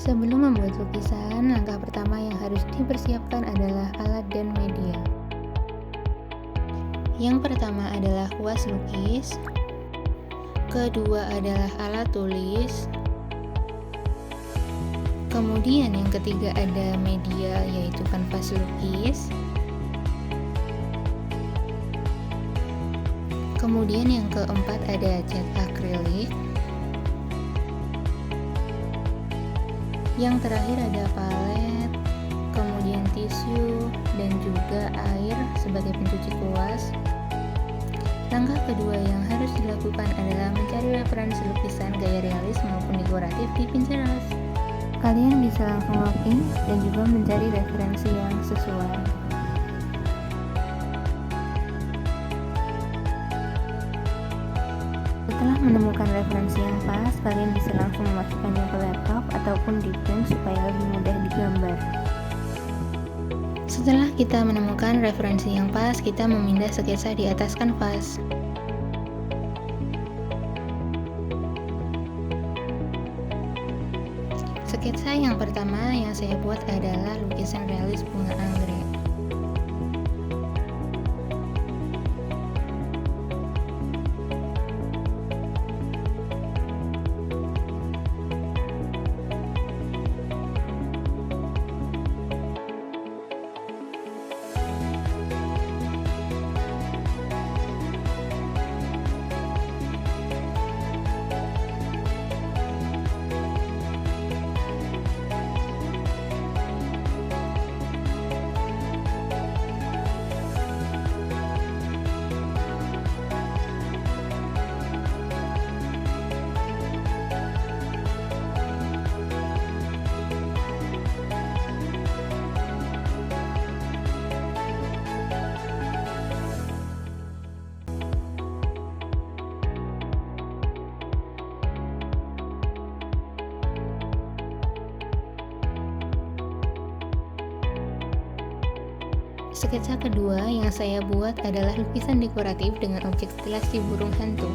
Sebelum membuat lukisan, langkah pertama yang harus dipersiapkan adalah alat dan media. Yang pertama adalah kuas lukis, kedua adalah alat tulis, kemudian yang ketiga ada media yaitu kanvas lukis, kemudian yang keempat ada cat akrilik, yang terakhir ada palet, kemudian tisu, dan juga air sebagai pencuci kuas. Langkah kedua yang harus dilakukan adalah mencari referensi lukisan gaya realis maupun dekoratif di Pinterest. Kalian bisa langsung login dan juga mencari referensi yang sesuai. Setelah menemukan referensi yang pas, kalian bisa langsung memasukkannya ke laptop ataupun di print supaya lebih mudah digambar. Setelah kita menemukan referensi yang pas, kita memindah sketsa di atas kanvas. Sketsa yang pertama yang saya buat adalah lukisan realis bunga anggrek. Sketsa kedua yang saya buat adalah lukisan dekoratif dengan objek stilasi burung hantu.